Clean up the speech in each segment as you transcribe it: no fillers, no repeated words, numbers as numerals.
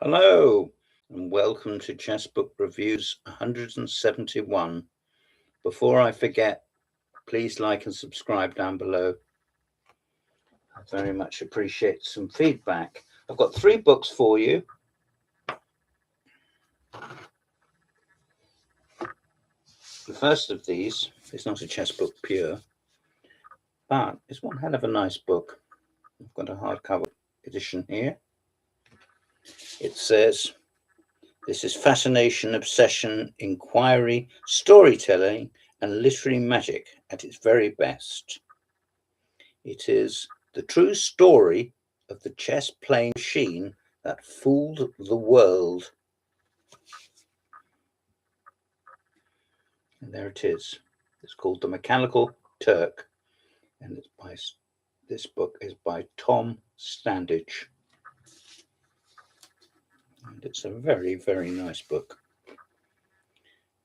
Hello and welcome to Chessbook Reviews 171. Before I forget, please like and subscribe down below. I very much appreciate some feedback. I've got 3 books for you. The first of these is not a chess book pure, but it's one hell of a nice book. I've got a hardcover edition here. It says, "This is fascination, obsession, inquiry, storytelling, and literary magic at its very best. It is the true story of the chess-playing machine that fooled the world." And there it is. It's called The Mechanical Turk, and this book is by Tom Standage. And it's a very, very nice book. It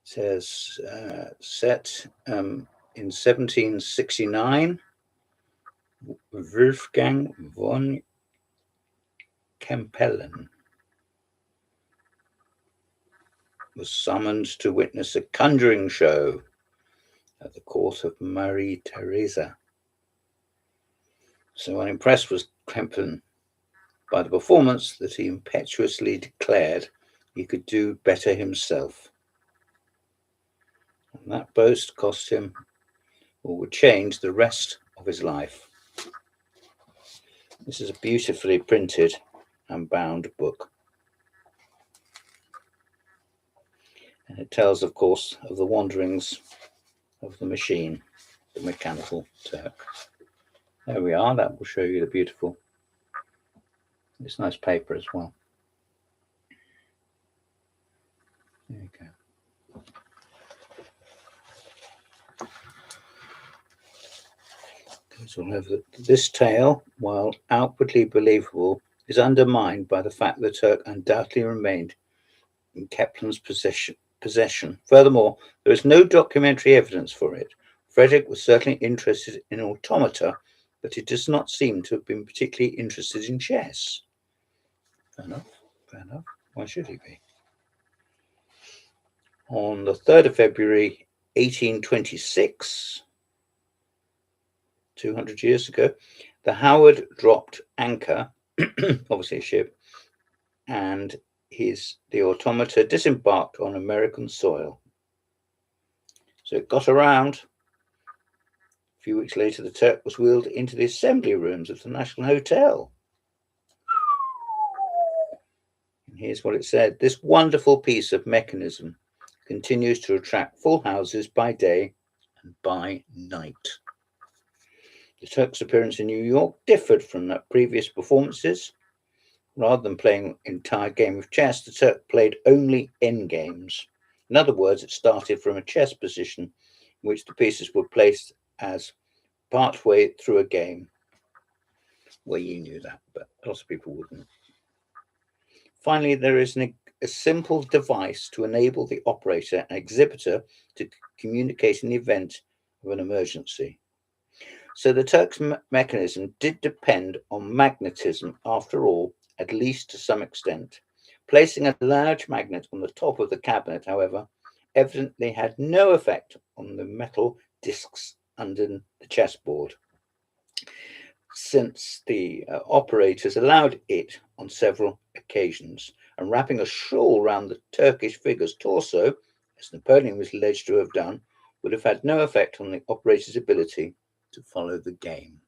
says set in 1769, Wolfgang von Kempelen was summoned to witness a conjuring show at the court of Marie Theresa. So unimpressed was Kempelen by the performance that he impetuously declared he could do better himself. And that boast cost him, or would change the rest of his life. This is a beautifully printed and bound book. And it tells, of course, of the wanderings of the machine, the Mechanical Turk. There we are. That will show you the beautiful, it's nice paper as well. There you go. Goes all over. This tale, while outwardly believable, is undermined by the fact that the Turk undoubtedly remained in Kepler's possession. Furthermore, there is no documentary evidence for it. Frederick was certainly interested in automata, but he does not seem to have been particularly interested in chess. Fair enough. Fair enough. Why should he be? On the 3rd of February, 1826, 200 years ago, the Howard dropped anchor, obviously a ship, and the automata disembarked on American soil. So it got around. A few weeks later, the Turk was wheeled into the assembly rooms of the National Hotel. And here's what it said: "This wonderful piece of mechanism continues to attract full houses by day and by night." The Turk's appearance in New York differed from that previous performances. Rather than playing an entire game of chess, the Turk played only endgames. In other words, it started from a chess position in which the pieces were placed as partway through a game. Well, you knew that, but lots of people wouldn't. Finally, there is a simple device to enable the operator and exhibitor to communicate in the event of an emergency. So the Turk's mechanism did depend on magnetism after all, at least to some extent. Placing a large magnet on the top of the cabinet, however, evidently had no effect on the metal discs under the chessboard, since the operators allowed it on several occasions, and wrapping a shawl round the Turkish figure's torso, as Napoleon was alleged to have done, would have had no effect on the operator's ability to follow the game.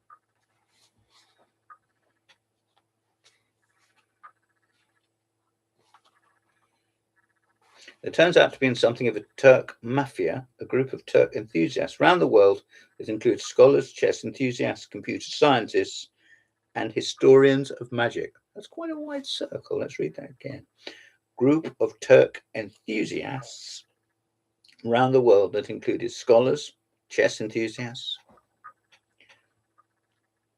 There turns out to be something of a Turk mafia, a group of Turk enthusiasts around the world that includes scholars, chess enthusiasts, computer scientists, and historians of magic. That's quite a wide circle. Let's read that again. Group of Turk enthusiasts around the world that included scholars, chess enthusiasts,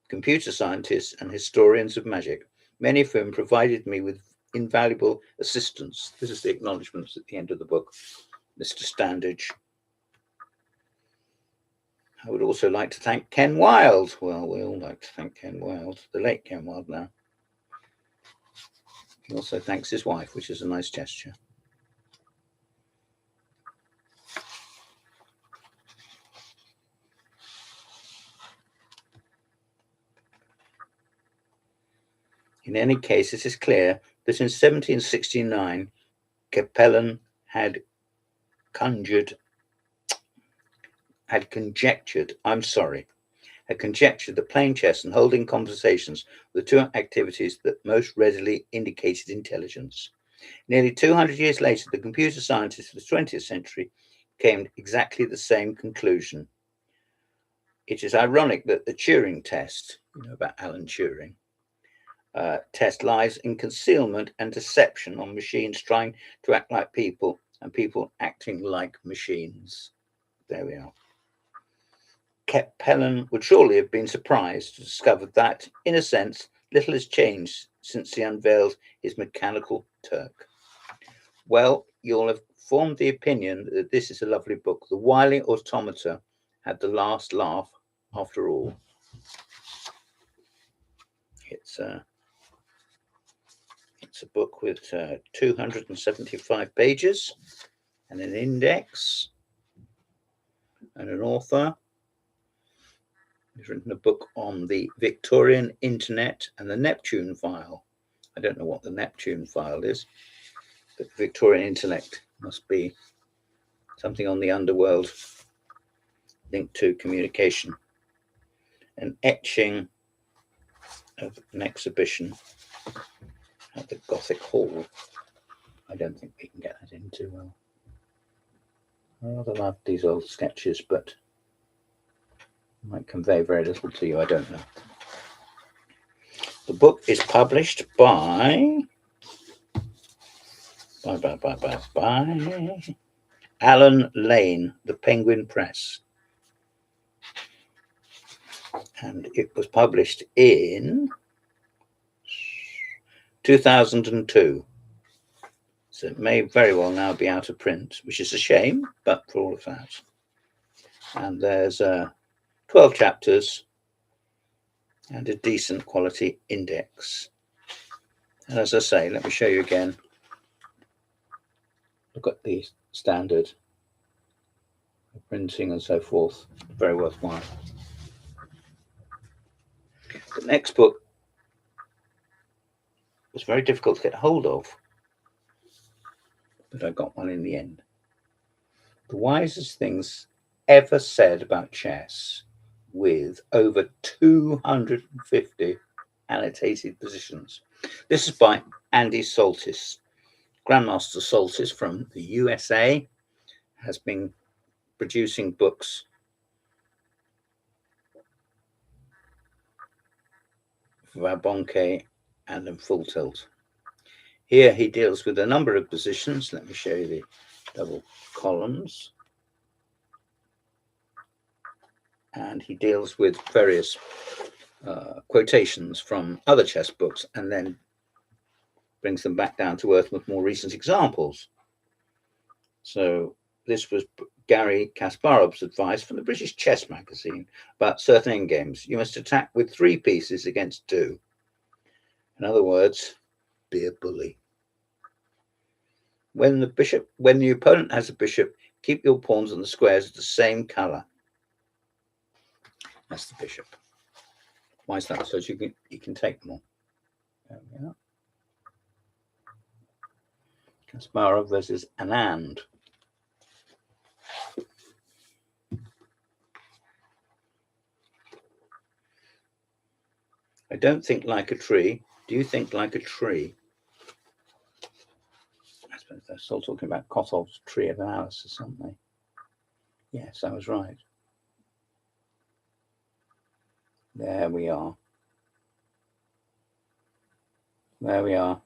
computer scientists, and historians of magic, many of whom provided me with invaluable assistance. This is the acknowledgements at the end of the book. Mr. Standage. I would also like to thank Ken Wilde. Well, we all like to thank Ken Wilde, the late Ken Wilde now. He also thanks his wife, which is a nice gesture. In any case, it is clear that in 1769, Capellan had conjectured that playing chess and holding conversations were the two activities that most readily indicated intelligence. Nearly 200 years later, the computer scientists of the 20th century came to exactly the same conclusion. It is ironic that the Turing test, about Alan Turing, test lies in concealment and deception on machines trying to act like people and people acting like machines. There we are. Capellan would surely have been surprised to discover that, in a sense, little has changed since he unveiled his mechanical Turk. Well, you'll have formed the opinion that this is a lovely book. The wily automata had the last laugh after all. It's a book with 275 pages and an index and an author. He's written a book on the Victorian internet and the Neptune file. I don't know what the Neptune file is, but the Victorian intellect must be something on the underworld linked to communication. An etching of an exhibition at the Gothic Hall. I don't think we can get that in too well. I rather love these old sketches, but might convey very little to you, I don't know. The book is published by Alan Lane, the Penguin Press. And it was published in 2002. So it may very well now be out of print, which is a shame, but for all of that. And there's 12 chapters and a decent quality index. And as I say, let me show you again. Look at the standard printing and so forth. Very worthwhile. The next book was very difficult to get hold of, but I got one in the end. The wisest things ever said about chess, with over 250 annotated positions. This is by Andy Soltis. Grandmaster Soltis from the USA has been producing books for Vabonke and in Full Tilt. Here he deals with a number of positions. Let me show you the double columns. And he deals with various quotations from other chess books and then brings them back down to earth with more recent examples. So this was Gary Kasparov's advice from the British Chess Magazine about certain endgames. You must attack with 3 pieces against 2. In other words, be a bully. When the opponent has a bishop, keep your pawns and the squares of the same color. That's the bishop. Why is that? So you can take them all. There we are. Kasparov versus Anand. I don't think like a tree. Do you think like a tree? I suppose they're still talking about Kotov's tree of analysis, aren't they? Yes, I was right. There we are. There we are.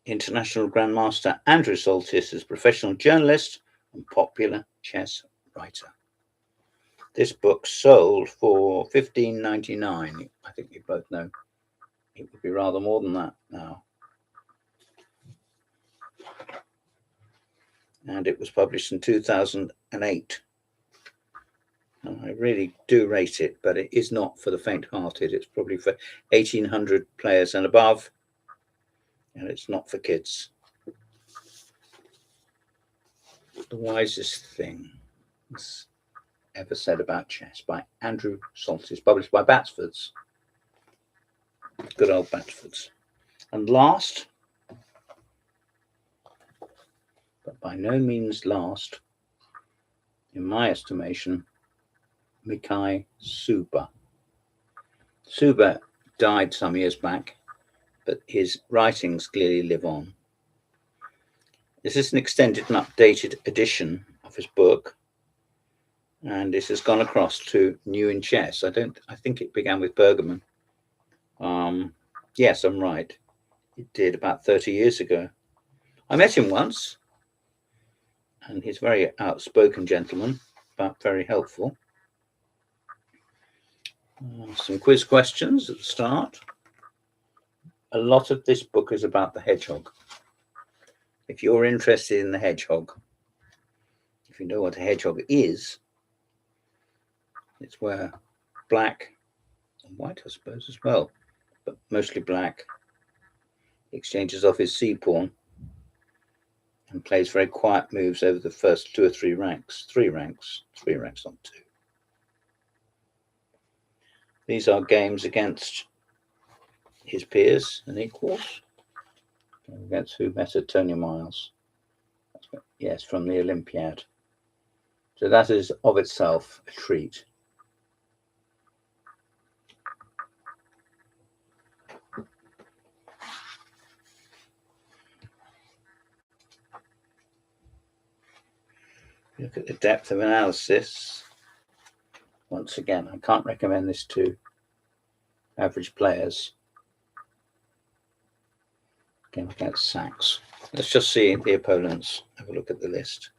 International Grandmaster Andrew Soltis is a professional journalist and popular chess writer. This book sold for $15.99. I think you both know it would be rather more than that now. And it was published in 2008. I really do rate it, but it is not for the faint-hearted. It's probably for 1800 players and above, and it's not for kids. The Wisest Thing Ever Said About Chess by Andrew Soltis, published by Batsford's. Good old Batsford's. And last, but by no means last, in my estimation, Mikhail Suba. Suba died some years back, but his writings clearly live on. This is an extended and updated edition of his book, and this has gone across to New in Chess. I think it began with Bergman. Yes, I'm right. It did about 30 years ago. I met him once, and he's a very outspoken gentleman, but very helpful. Some quiz questions at the start. A lot of this book is about the hedgehog. If you're interested in the hedgehog, if you know what a hedgehog is, it's where black and white, I suppose, as well, but mostly black, exchanges off his c-pawn and plays very quiet moves over the first 2 or 3 ranks. 3 ranks, not 2. These are games against his peers and equals. Against who better? Tony Miles. Yes, from the Olympiad. So that is of itself a treat. Look at the depth of analysis. Once again, I can't recommend this to average players. Game against Sachs. Let's just see the opponents. Have a look at the list.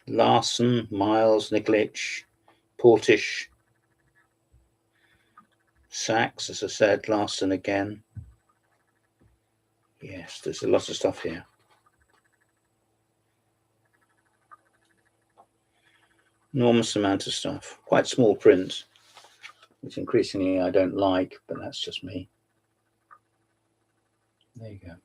Larson, Miles, Nikolic, Portish, Sachs, as I said, Larson again. Yes, there's a lot of stuff here. Enormous amount of stuff. Quite small print, which increasingly I don't like, but that's just me. There you go.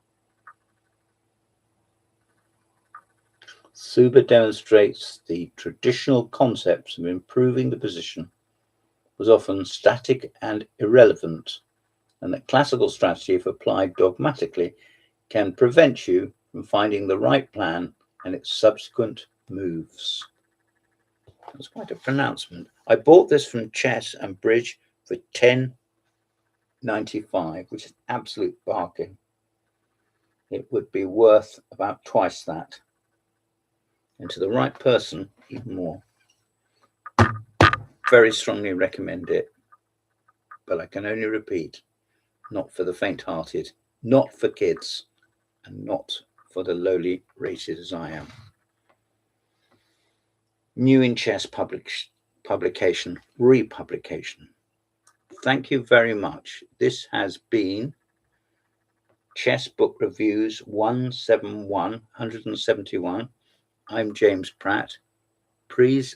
Suba demonstrates the traditional concepts of improving the position was often static and irrelevant, and that classical strategy, if applied dogmatically, can prevent you from finding the right plan and its subsequent moves. That's quite a pronouncement. I bought this from Chess and Bridge for $10.95, which is absolute bargain. It would be worth about twice that. And to the right person, even more. Very strongly recommend it. But I can only repeat, not for the faint-hearted, not for kids, and not for the lowly rated as I am. New in Chess publication, republication. Thank you very much. This has been Chess Book Reviews 171. I'm James Pratt. Please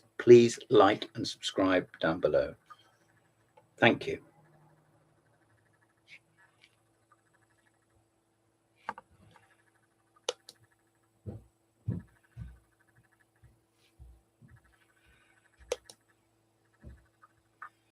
like and subscribe down below. Thank you.